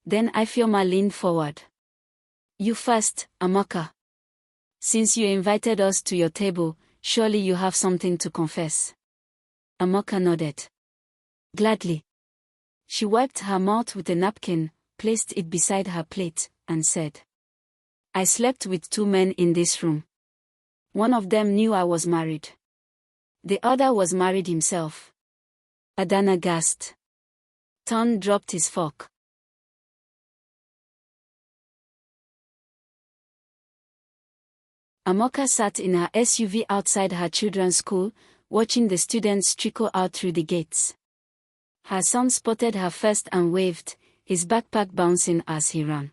Then Ifeoma leaned forward. You first, Amaka. Since you invited us to your table, surely you have something to confess. Amaka nodded. Gladly. She wiped her mouth with a napkin, placed it beside her plate, and said, I slept with 2 men in this room. One of them knew I was married. The other was married himself. Adana gasped. Ton dropped his fork. Amaka sat in her SUV outside her children's school, watching the students trickle out through the gates. Her son spotted her first and waved, his backpack bouncing as he ran.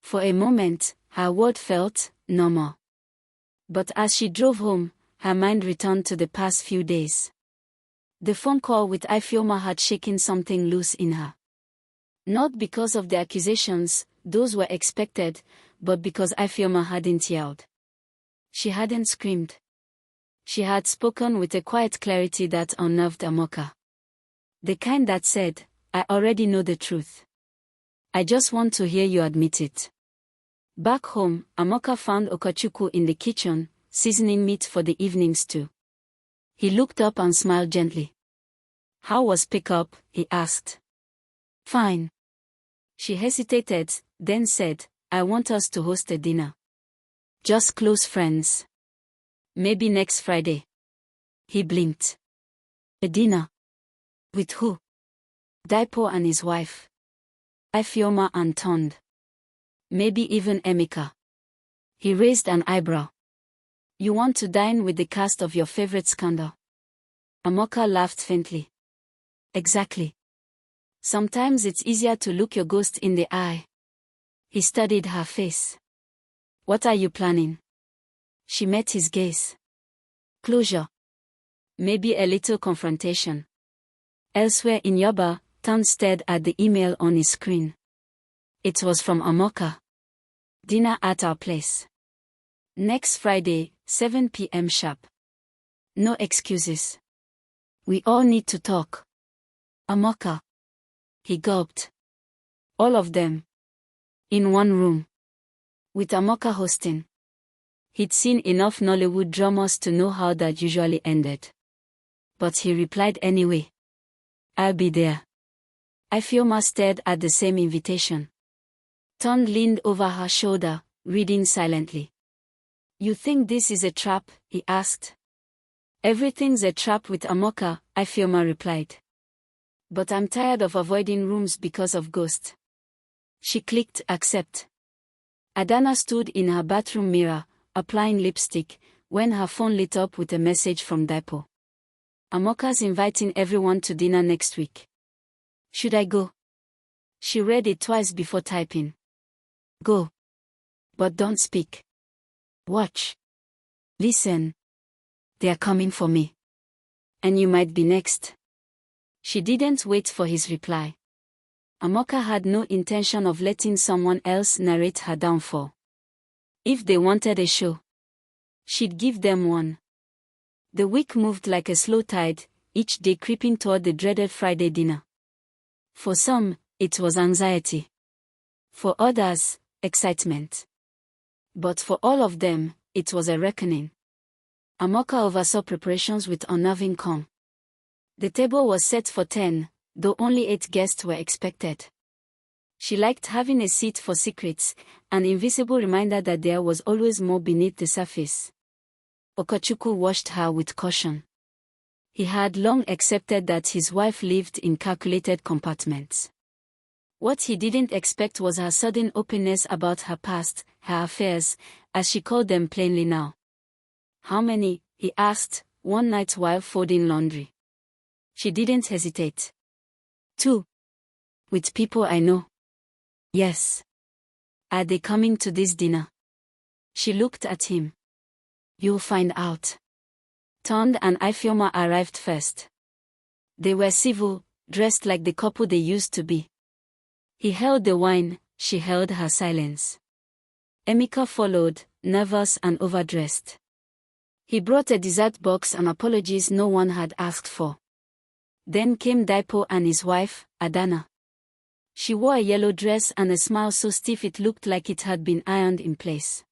For a moment, her world felt normal. But as she drove home, her mind returned to the past few days. The phone call with Ifeoma had shaken something loose in her. Not because of the accusations, those were expected, but because Ifeoma hadn't yelled. She hadn't screamed. She had spoken with a quiet clarity that unnerved Amaka. The kind that said, I already know the truth. I just want to hear you admit it. Back home, Amaka found Okachukwu in the kitchen, seasoning meat for the evening stew. He looked up and smiled gently. How was pickup? He asked. Fine. She hesitated, then said, I want us to host a dinner. Just close friends. Maybe next Friday. He blinked. A dinner? With who? Daipo and his wife. Ifeoma and Tond. Maybe even Emeka. He raised an eyebrow. You want to dine with the cast of your favorite scandal? Amaka laughed faintly. Exactly. Sometimes it's easier to look your ghost in the eye. He studied her face. What are you planning? She met his gaze. Closure. Maybe a little confrontation. Elsewhere in Yoba, Tan stared at the email on his screen. It was from Amaka. Dinner at our place. Next Friday, 7 p.m. sharp. No excuses. We all need to talk. Amaka. He gulped. All of them. In one room. With Amaka hosting. He'd seen enough Nollywood dramas to know how that usually ended. But he replied anyway. I'll be there. Ifeoma stared at the same invitation. Ton leaned over her shoulder, reading silently. You think this is a trap? He asked. Everything's a trap with Amaka, Ifeoma replied. But I'm tired of avoiding rooms because of ghosts. She clicked accept. Adana stood in her bathroom mirror, applying lipstick, when her phone lit up with a message from Daipo. Amaka's inviting everyone to dinner next week. Should I go? She read it twice before typing. Go. But don't speak. Watch. Listen. They're coming for me. And you might be next. She didn't wait for his reply. Amaka had no intention of letting someone else narrate her downfall. If they wanted a show, she'd give them one. The week moved like a slow tide, each day creeping toward the dreaded Friday dinner. For some, it was anxiety. For others, excitement. But for all of them, it was a reckoning. Amaka oversaw preparations with unnerving calm. The table was set for 10, though only 8 guests were expected. She liked having a seat for secrets, an invisible reminder that there was always more beneath the surface. Okachukwu watched her with caution. He had long accepted that his wife lived in calculated compartments. What he didn't expect was her sudden openness about her past, her affairs, as she called them plainly now. How many? He asked, one night while folding laundry. She didn't hesitate. 2. With people I know. Yes. Are they coming to this dinner? She looked at him. You'll find out. Tond and Ifeoma arrived first. They were civil, dressed like the couple they used to be. He held the wine, she held her silence. Emeka followed, nervous and overdressed. He brought a dessert box and apologies no one had asked for. Then came Daipo and his wife, Adana. She wore a yellow dress and a smile so stiff it looked like it had been ironed in place.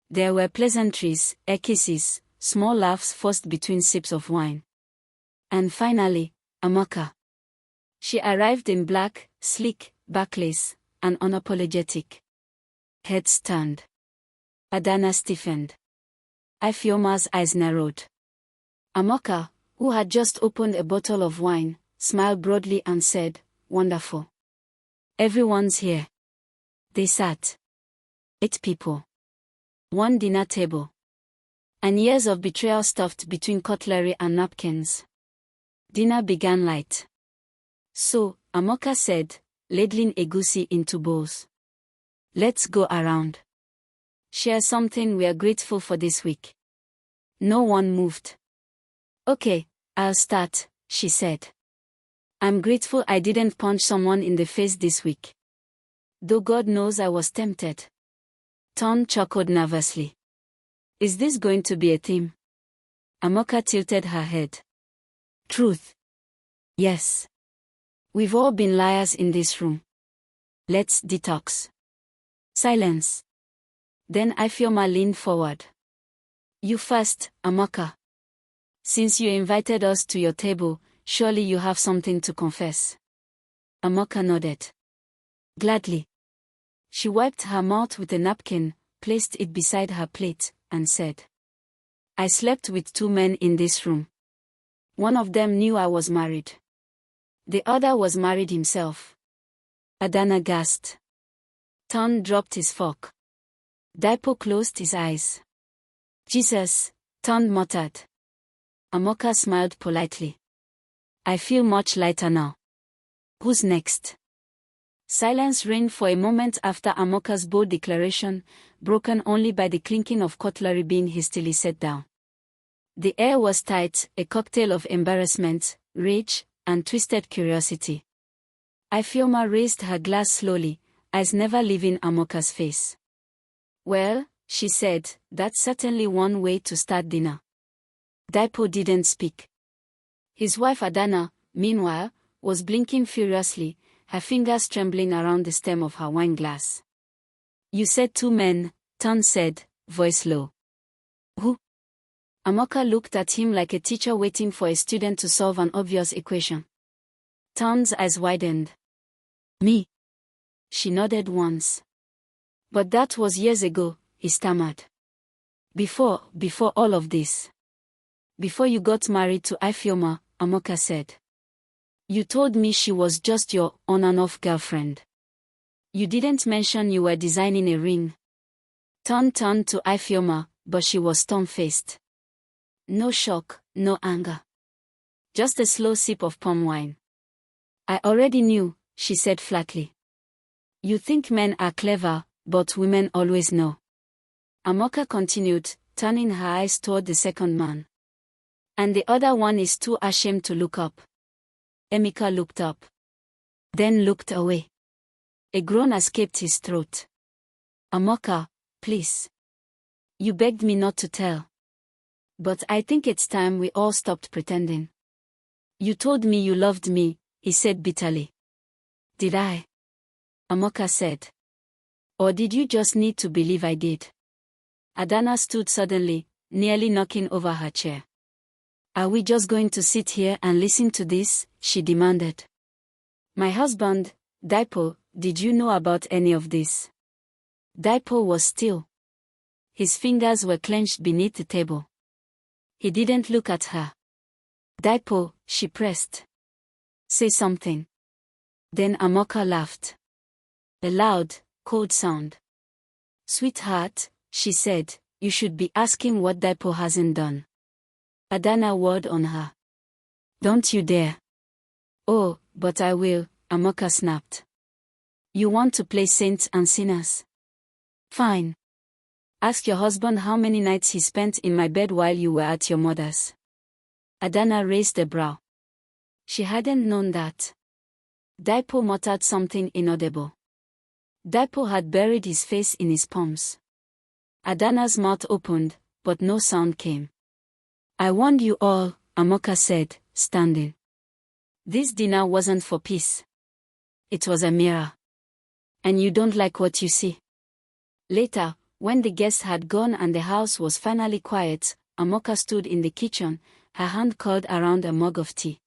There were pleasantries, air kisses, small laughs forced between sips of wine. And finally, Amaka. She arrived in black, sleek, backless, and unapologetic. Heads turned. Adana stiffened. Ifeoma's eyes narrowed. Amaka, who had just opened a bottle of wine, smiled broadly and said, "Wonderful. Everyone's here." They sat. 8 people. 1 dinner table. And years of betrayal stuffed between cutlery and napkins. Dinner began light. "So," Amaka said, ladling egusi into bowls. "Let's go around. Share something we are grateful for this week." No one moved. "Okay, I'll start," she said. "I'm grateful I didn't punch someone in the face this week. Though God knows I was tempted." Tom chuckled nervously. "Is this going to be a theme?" Amaka tilted her head. "Truth. Yes. We've all been liars in this room. Let's detox." Silence. Then Ifeoma leaned forward. "You first, Amaka. Since you invited us to your table, surely you have something to confess." Amaka nodded. "Gladly." She wiped her mouth with a napkin, placed it beside her plate, and said, "I slept with 2 men in this room. One of them knew I was married. The other was married himself." Adana gasped. Ton dropped his fork. Daipo closed his eyes. "Jesus," Ton muttered. Amaka smiled politely. "I feel much lighter now. Who's next?" Silence reigned for a moment after Amaka's bold declaration, broken only by the clinking of cutlery being hastily set down. The air was tight, a cocktail of embarrassment, rage, and twisted curiosity. Ifeoma raised her glass slowly, eyes never leaving Amaka's face. "Well," she said, "that's certainly one way to start dinner." Daipo didn't speak. His wife Adana, meanwhile, was blinking furiously, her fingers trembling around the stem of her wine glass. "You said 2 men, Ton said, voice low. "Who?" Amaka looked at him like a teacher waiting for a student to solve an obvious equation. Ton's eyes widened. "Me." She nodded once. "But that was years ago," he stammered. Before all of this. Before you got married to Ifeoma," Amaka said. "You told me she was just your on-and-off girlfriend. You didn't mention you were designing a ring." Ton turned to Ifeoma, but she was stone-faced. No shock, no anger. Just a slow sip of palm wine. "I already knew," she said flatly. "You think men are clever, but women always know." Amaka continued, turning her eyes toward the second man. "And the other one is too ashamed to look up." Emeka looked up. Then looked away. A groan escaped his throat. "Amaka, please. You begged me not to tell. But I think it's time we all stopped pretending." "You told me you loved me," he said bitterly. "Did I?" Amaka said. "Or did you just need to believe I did?" Adana stood suddenly, nearly knocking over her chair. "Are we just going to sit here and listen to this?" she demanded. "My husband, Daipo, did you know about any of this?" Daipo was still. His fingers were clenched beneath the table. He didn't look at her. "Daipo," she pressed. "Say something." Then Amaka laughed. A loud, cold sound. "Sweetheart," she said, "you should be asking what Daipo hasn't done." Adana whirled on her. "Don't you dare." "Oh, but I will," Amaka snapped. "You want to play saints and sinners? Fine. Ask your husband how many nights he spent in my bed while you were at your mother's." Adana raised a brow. She hadn't known that. Daipo muttered something inaudible. Daipo had buried his face in his palms. Adana's mouth opened, but no sound came. "I warned you all," Amaka said, standing. This dinner wasn't for peace. It was a mirror. And you don't like what you see. Later, when the guests had gone and the house was finally quiet, Amoka stood in the kitchen, her hand curled around a mug of tea.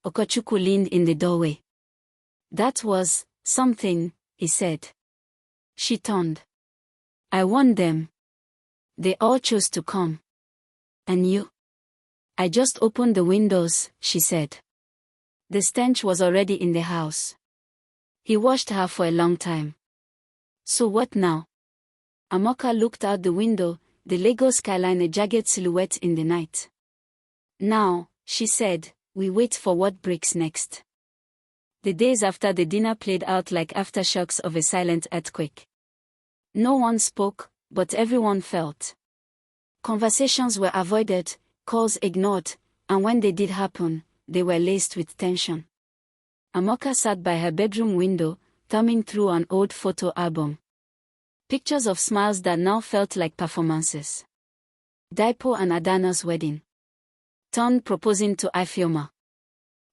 Okachukwu leaned in the doorway. That was something, he said. She turned. I warned them. They all chose to come. And you? I just opened the windows, she said. The stench was already in the house. He watched her for a long time. So what now? Amoka looked out the window, the Lagos skyline a jagged silhouette in the night. Now, she said, we wait for what breaks next. The days after the dinner played out like aftershocks of a silent earthquake. No one spoke, but everyone felt. Conversations were avoided, calls ignored, and when they did happen, they were laced with tension. Amoka sat by her bedroom window, thumbing through an old photo album. Pictures of smiles that now felt like performances. Daipo and Adana's wedding. Ton proposing to Ifeoma.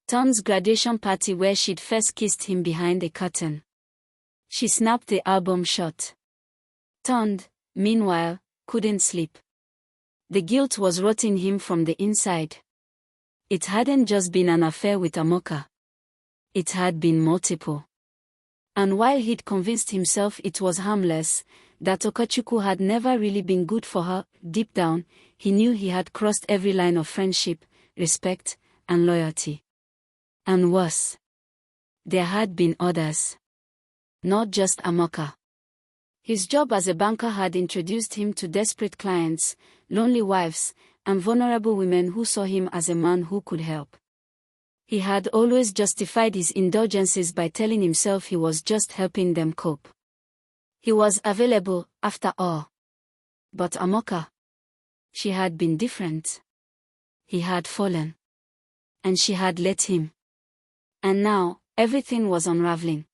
Ton's graduation party where she'd first kissed him behind a curtain. She snapped the album shut. Ton, meanwhile, couldn't sleep. The guilt was rotting him from the inside. It hadn't just been an affair with Amoka. It had been multiple. And while he'd convinced himself it was harmless, that Okachukwu had never really been good for her, deep down, he knew he had crossed every line of friendship, respect, and loyalty. And worse. There had been others. Not just Amoka. His job as a banker had introduced him to desperate clients, lonely wives, and vulnerable women who saw him as a man who could help. He had always justified his indulgences by telling himself he was just helping them cope. He was available, after all. But Amoka. She had been different. He had fallen. And she had let him. And now, everything was unraveling.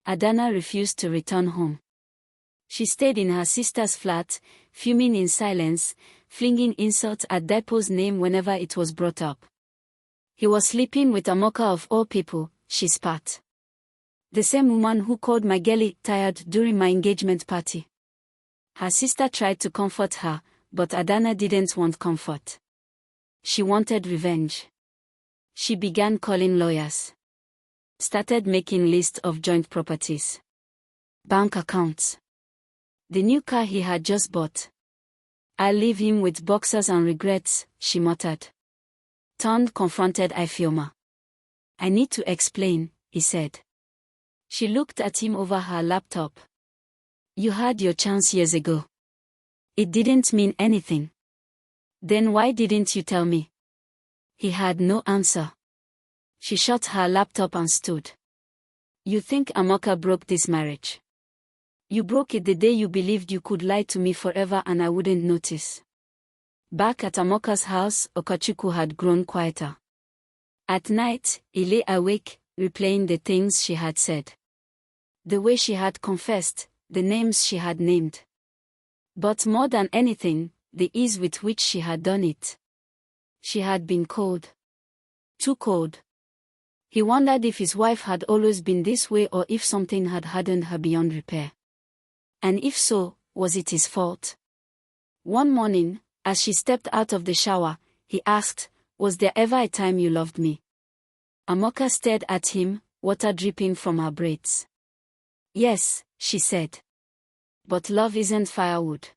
Adana refused to return home. She stayed in her sister's flat, fuming in silence, flinging insults at Daipo's name whenever it was brought up. He was sleeping with Amoka of all people, she spat. The same woman who called my girlie tired during my engagement party. Her sister tried to comfort her, but Adana didn't want comfort. She wanted revenge. She began calling lawyers. Started making lists of joint properties. Bank accounts. The new car he had just bought. I'll leave him with boxers and regrets, she muttered. Ton confronted Ifeoma. I need to explain, he said. She looked at him over her laptop. You had your chance years ago. It didn't mean anything. Then why didn't you tell me? He had no answer. She shut her laptop and stood. You think Amoka broke this marriage? You broke it the day you believed you could lie to me forever and I wouldn't notice. Back at Amoka's house, Okachukwu had grown quieter. At night, he lay awake, replaying the things she had said. The way she had confessed, the names she had named. But more than anything, the ease with which she had done it. She had been cold. Too cold. He wondered if his wife had always been this way or if something had hardened her beyond repair. And if so, was it his fault? One morning, as she stepped out of the shower, he asked, was there ever a time you loved me? Amoka stared at him, water dripping from her braids. Yes, she said. But love isn't firewood.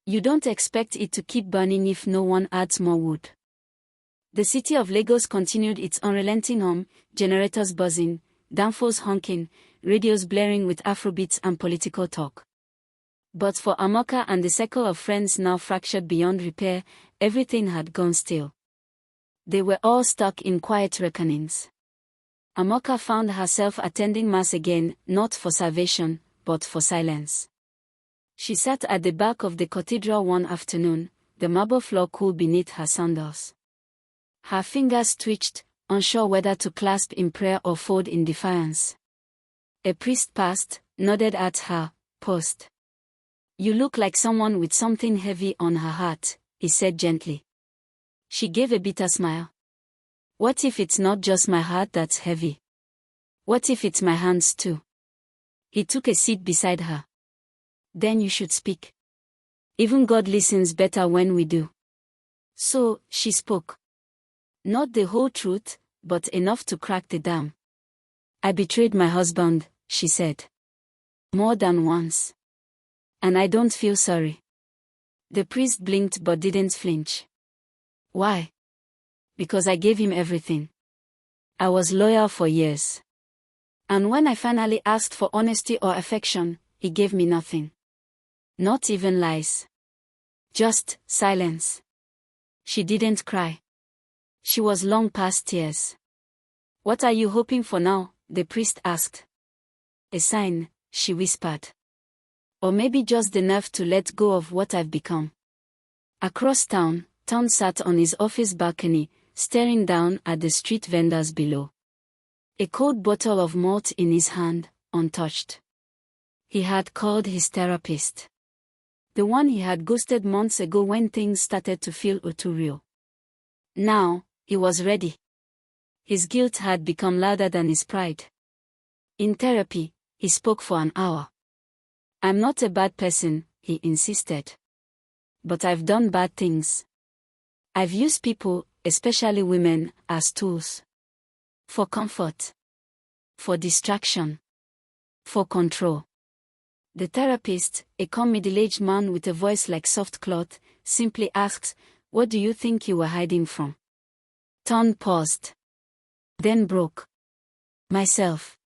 You don't expect it to keep burning if no one adds more wood. The city of Lagos continued its unrelenting hum, generators buzzing, downfalls honking, radios blaring with Afrobeats and political talk. But for Amoka and the circle of friends now fractured beyond repair, everything had gone still. They were all stuck in quiet reckonings. Amoka found herself attending mass again, not for salvation, but for silence. She sat at the back of the cathedral one afternoon, the marble floor cool beneath her sandals. Her fingers twitched, unsure whether to clasp in prayer or fold in defiance. A priest passed, nodded at her, paused. You look like someone with something heavy on her heart, he said gently. She gave a bitter smile. What if it's not just my heart that's heavy? What if it's my hands too? He took a seat beside her. Then you should speak. Even God listens better when we do. So, she spoke. Not the whole truth, but enough to crack the dam. I betrayed my husband, she said. More than once. And I don't feel sorry. The priest blinked but didn't flinch. Why? Because I gave him everything. I was loyal for years. And when I finally asked for honesty or affection, he gave me nothing. Not even lies. Just silence. She didn't cry. She was long past tears. What are you hoping for now? The priest asked. A sign, she whispered. Or maybe just the nerve to let go of what I've become. Across town, Tom sat on his office balcony, staring down at the street vendors below. A cold bottle of malt in his hand, untouched. He had called his therapist. The one he had ghosted months ago when things started to feel too real. Now, he was ready. His guilt had become louder than his pride. In therapy, he spoke for an hour. I'm not a bad person, he insisted. But I've done bad things. I've used people, especially women, as tools. For comfort. For distraction. For control. The therapist, a calm middle-aged man with a voice like soft cloth, simply asked, "What do you think you were hiding from?" Ton paused. Then broke. Myself.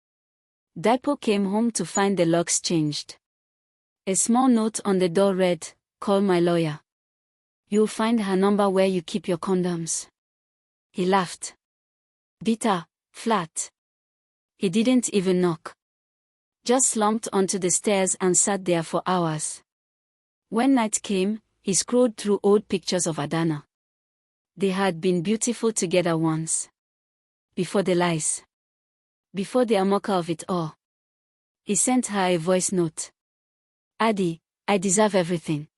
Dipo came home to find the locks changed. A small note on the door read, "Call my lawyer. You'll find her number where you keep your condoms." He laughed. Bitter, flat. He didn't even knock. Just slumped onto the stairs and sat there for hours. When night came, he scrolled through old pictures of Adana. They had been beautiful together once. Before the lies. Before the amoka of it all. He sent her a voice note. "Adi, I deserve everything.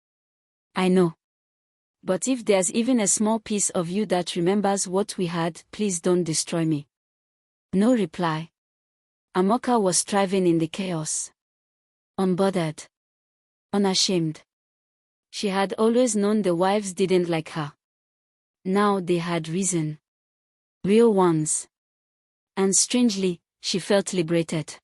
I know. But if there's even a small piece of you that remembers what we had, please don't destroy me." No reply. Amoka was thriving in the chaos. Unbothered. Unashamed. She had always known the wives didn't like her. Now they had reason. Real ones. And strangely, she felt liberated.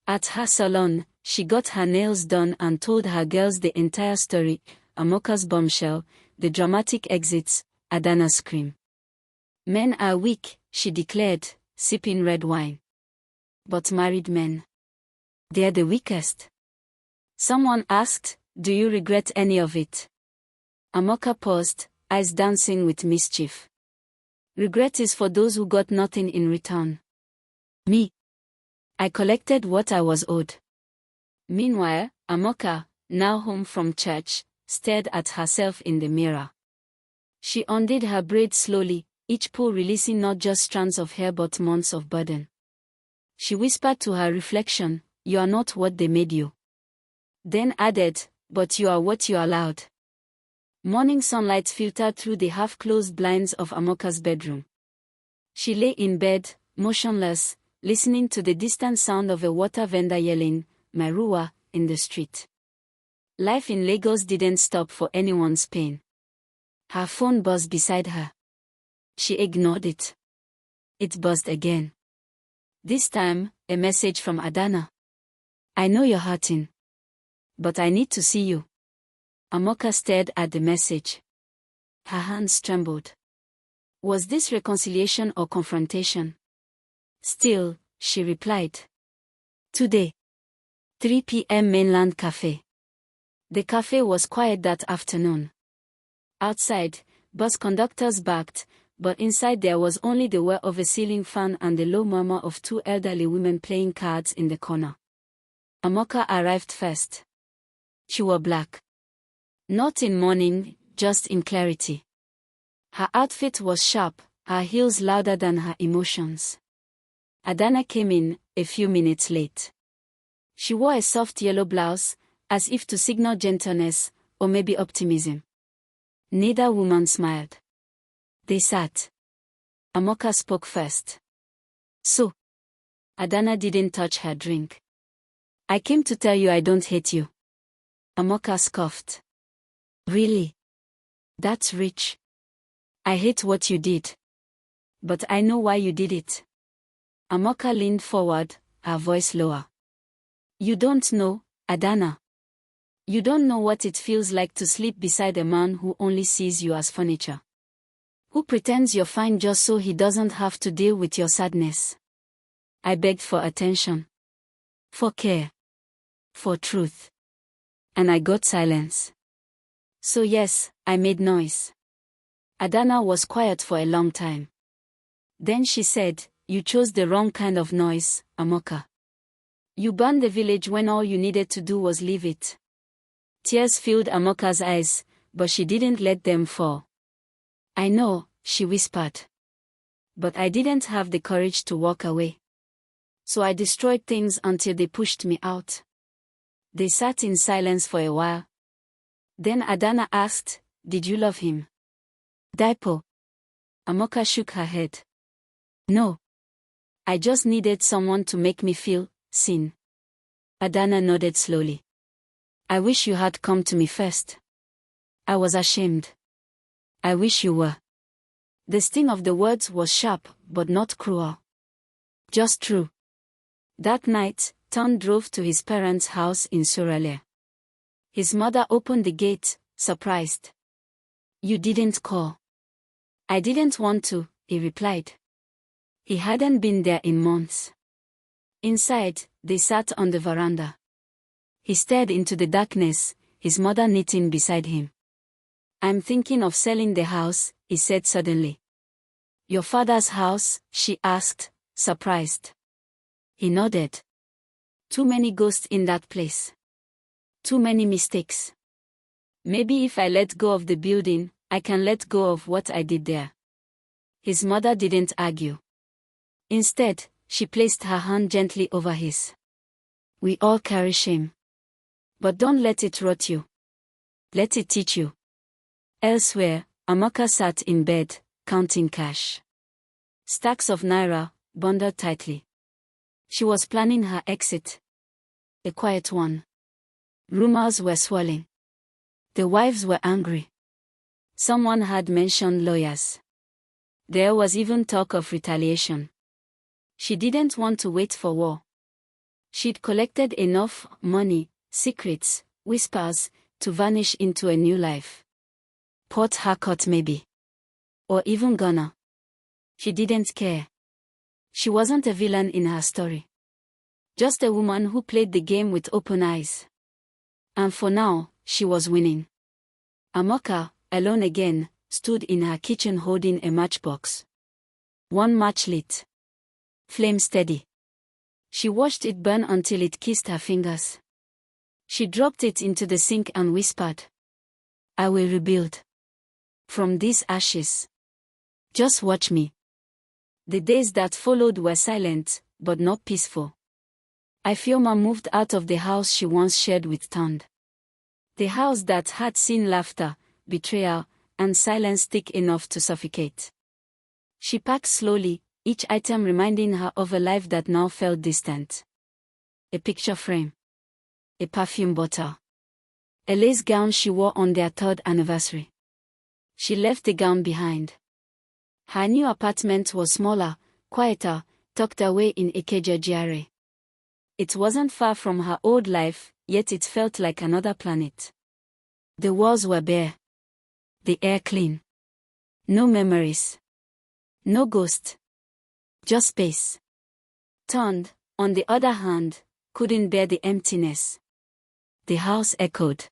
At her salon, she got her nails done and told her girls the entire story, Amoka's bombshell, the dramatic exits, Adana's scream. Men are weak, she declared, sipping red wine. But married men. They're the weakest. Someone asked, "Do you regret any of it?" Amoka paused, eyes dancing with mischief. Regret is for those who got nothing in return. Me. I collected what I was owed. Meanwhile, Amoka, now home from church, stared at herself in the mirror. She undid her braids slowly, each pull releasing not just strands of hair but months of burden. She whispered to her reflection, "You are not what they made you." Then added, "But you are what you allowed." Morning sunlight filtered through the half-closed blinds of Amoka's bedroom. She lay in bed, motionless, listening to the distant sound of a water vendor yelling, "Maruwa," in the street. Life in Lagos didn't stop for anyone's pain. Her phone buzzed beside her. She ignored it. It buzzed again. This time, a message from Adana. "I know you're hurting. But I need to see you." Amoka stared at the message. Her hands trembled. Was this reconciliation or confrontation? Still, she replied. "Today. 3 p.m. Mainland Cafe." The cafe was quiet that afternoon. Outside, bus conductors barked, but inside there was only the whir of a ceiling fan and the low murmur of two elderly women playing cards in the corner. Amoka arrived first. She wore black. Not in mourning, just in clarity. Her outfit was sharp, her heels louder than her emotions. Adana came in, a few minutes late. She wore a soft yellow blouse, as if to signal gentleness, or maybe optimism. Neither woman smiled. They sat. Amoka spoke first. "So, Adana didn't touch her drink. I came to tell you I don't hate you. Amoka scoffed. Really? That's rich. I hate what you did. But I know why you did it. Amoka leaned forward, her voice lower. You don't know, Adana. You don't know what it feels like to sleep beside a man who only sees you as furniture. Who pretends you're fine just so he doesn't have to deal with your sadness. I begged for attention. For care. For truth. And I got silence. So yes, I made noise. Adana was quiet for a long time. Then she said, you chose the wrong kind of noise, Amoka. You burned the village when all you needed to do was leave it. Tears filled Amoka's eyes, but she didn't let them fall. I know, she whispered. But I didn't have the courage to walk away. So I destroyed things until they pushed me out. They sat in silence for a while. Then Adana asked, did you love him? Daipo. Amoka shook her head. No. I just needed someone to make me feel seen. Adana nodded slowly. I wish you had come to me first. I was ashamed. I wish you were. The sting of the words was sharp, but not cruel. Just true. That night, Ton drove to his parents' house in Suralere. His mother opened the gate, surprised. You didn't call. I didn't want to, he replied. He hadn't been there in months. Inside, they sat on the veranda. He stared into the darkness, his mother knitting beside him. I'm thinking of selling the house, he said suddenly. Your father's house? She asked, surprised. He nodded. Too many ghosts in that place. Too many mistakes. Maybe if I let go of the building, I can let go of what I did there. His mother didn't argue. Instead, she placed her hand gently over his. We all carry shame. But don't let it rot you. Let it teach you. Elsewhere, Amoka sat in bed, counting cash. Stacks of naira, bundled tightly. She was planning her exit. A quiet one. Rumors were swirling. The wives were angry. Someone had mentioned lawyers. There was even talk of retaliation. She didn't want to wait for war. She'd collected enough money, secrets, whispers, to vanish into a new life. Port Harcourt maybe. Or even Ghana. She didn't care. She wasn't a villain in her story. Just a woman who played the game with open eyes. And for now, she was winning. Amoka, alone again, stood in her kitchen holding a matchbox. One match lit. Flame steady. She watched it burn until it kissed her fingers. She dropped it into the sink and whispered. I will rebuild. From these ashes. Just watch me. The days that followed were silent, but not peaceful. Ifioma moved out of the house she once shared with Tand. The house that had seen laughter, betrayal, and silence thick enough to suffocate. She packed slowly, each item reminding her of a life that now felt distant. A picture frame. A perfume bottle. A lace gown she wore on their third anniversary. She left the gown behind. Her new apartment was smaller, quieter, tucked away in Ikeja GRA. It wasn't far from her old life, yet it felt like another planet. The walls were bare. The air clean. No memories. No ghost. Just space. Turned, on the other hand, couldn't bear the emptiness. The house echoed.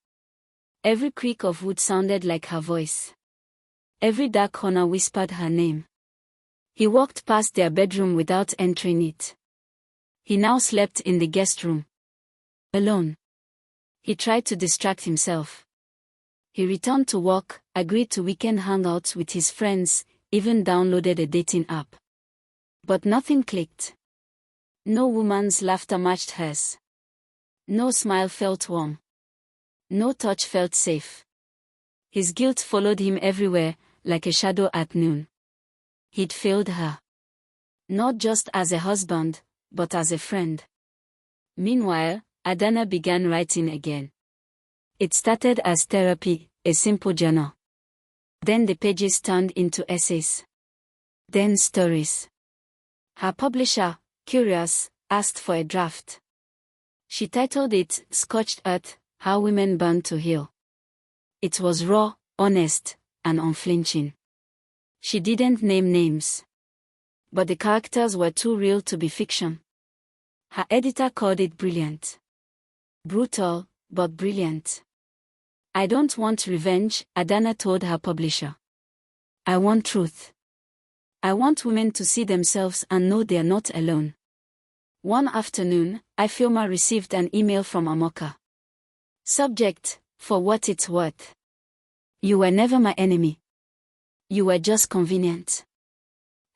Every creak of wood sounded like her voice. Every dark corner whispered her name. He walked past their bedroom without entering it. He now slept in the guest room. Alone. He tried to distract himself. He returned to work, agreed to weekend hangouts with his friends, even downloaded a dating app. But nothing clicked. No woman's laughter matched hers. No smile felt warm. No touch felt safe. His guilt followed him everywhere, like a shadow at noon. He'd failed her. Not just as a husband, but as a friend. Meanwhile, Adana began writing again. It started as therapy, a simple journal. Then the pages turned into essays. Then stories. Her publisher, curious, asked for a draft. She titled it Scorched Earth: How Women Burn to Heal. It was raw, honest, and unflinching. She didn't name names. But the characters were too real to be fiction. Her editor called it brilliant. Brutal, but brilliant. I don't want revenge, Adana told her publisher. I want truth. I want women to see themselves and know they're not alone. One afternoon, Ifeoma received an email from Amoka. Subject: for what it's worth. You were never my enemy. You were just convenient.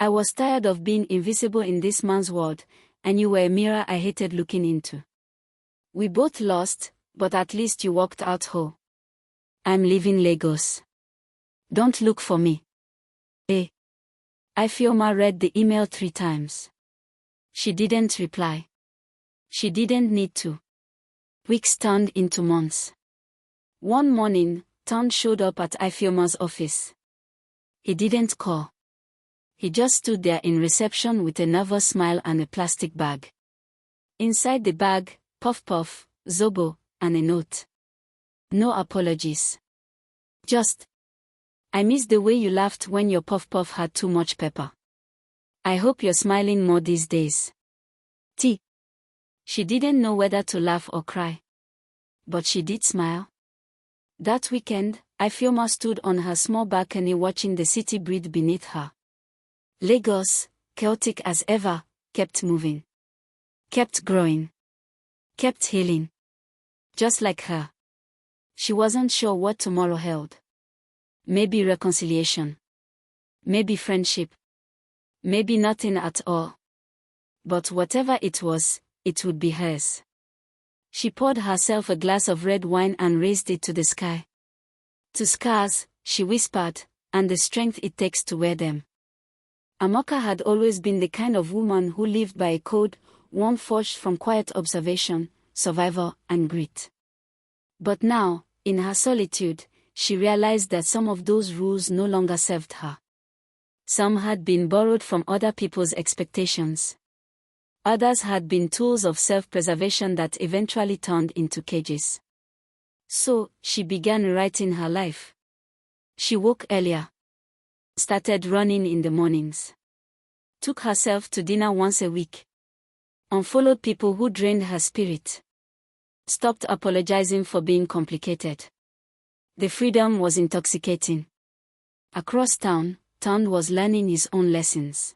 I was tired of being invisible in this man's world, and you were a mirror I hated looking into. We both lost, but at least you walked out whole. I'm leaving Lagos. Don't look for me. Ifeoma read the email 3 times. She didn't reply. She didn't need to. Weeks turned into months. One morning, Tom showed up at Ifeoma's office. He didn't call. He just stood there in reception with a nervous smile and a plastic bag. Inside the bag, puff puff, zobo, and a note. No apologies. Just, I miss the way you laughed when your puff puff had too much pepper. I hope you're smiling more these days. T. She didn't know whether to laugh or cry. But she did smile. That weekend, Ifeoma stood on her small balcony watching the city breathe beneath her. Lagos, chaotic as ever, kept moving. Kept growing. Kept healing. Just like her. She wasn't sure what tomorrow held. Maybe reconciliation. Maybe friendship. Maybe nothing at all. But whatever it was, it would be hers. She poured herself a glass of red wine and raised it to the sky. To scars, she whispered, and the strength it takes to wear them. Amoka had always been the kind of woman who lived by a code, one forged from quiet observation, survival, and grit. But now, in her solitude, she realized that some of those rules no longer served her. Some had been borrowed from other people's expectations. Others had been tools of self-preservation that eventually turned into cages. So, she began rewriting her life. She woke earlier. Started running in the mornings. Took herself to dinner once a week. Unfollowed people who drained her spirit. Stopped apologizing for being complicated. The freedom was intoxicating. Across town, Tom was learning his own lessons.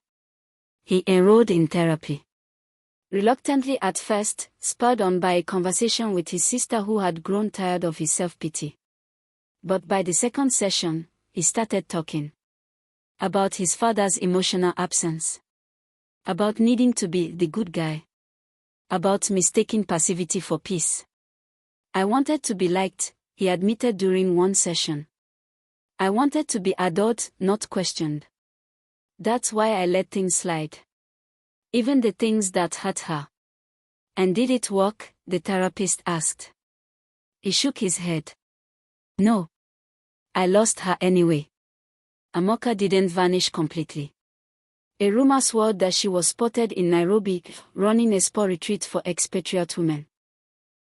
He enrolled in therapy. Reluctantly at first, spurred on by a conversation with his sister who had grown tired of his self-pity. But by the second session, he started talking. About his father's emotional absence. About needing to be the good guy. About mistaking passivity for peace. I wanted to be liked, he admitted during one session. I wanted to be adored, not questioned. That's why I let things slide. Even the things that hurt her. And did it work? The therapist asked. He shook his head. No. I lost her anyway. Amoka didn't vanish completely. A rumor swirled that she was spotted in Nairobi, running a spa retreat for expatriate women.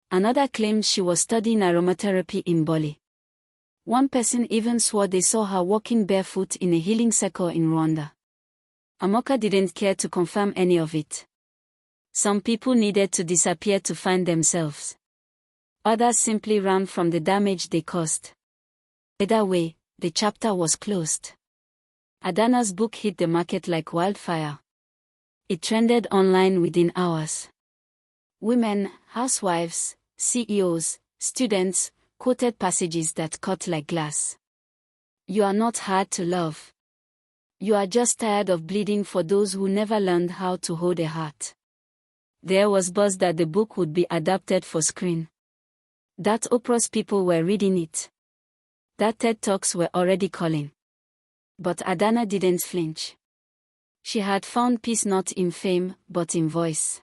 Another claimed she was studying aromatherapy in Bali. One person even swore they saw her walking barefoot in a healing circle in Rwanda. Amoka didn't care to confirm any of it. Some people needed to disappear to find themselves. Others simply ran from the damage they caused. Either way, the chapter was closed. Adana's book hit the market like wildfire. It trended online within hours. Women, housewives, CEOs, students, quoted passages that cut like glass. You are not hard to love. You are just tired of bleeding for those who never learned how to hold a heart. There was buzz that the book would be adapted for screen. That Oprah's people were reading it. That TED Talks were already calling. But Adana didn't flinch. She had found peace not in fame, but in voice.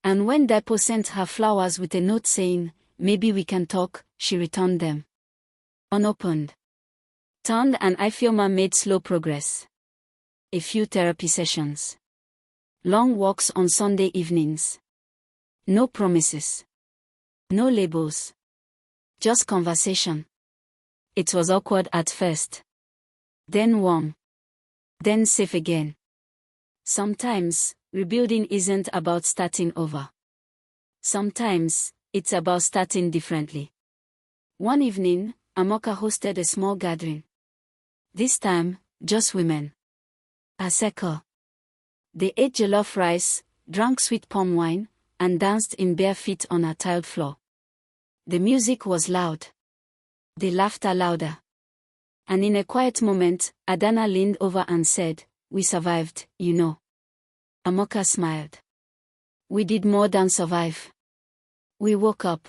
And when Depo sent her flowers with a note saying, "Maybe we can talk," she returned them. Unopened. Turned and Ifeoma made slow progress. A few therapy sessions. Long walks on Sunday evenings. No promises. No labels. Just conversation. It was awkward at first. Then warm. Then safe again. Sometimes, rebuilding isn't about starting over. Sometimes, it's about starting differently. One evening, Amoka hosted a small gathering. This time, just women. A circle. They ate jollof rice, drank sweet palm wine, and danced in bare feet on a tiled floor. The music was loud. The laughter louder. And in a quiet moment, Adana leaned over and said, "We survived, you know." Amoka smiled. "We did more than survive. We woke up."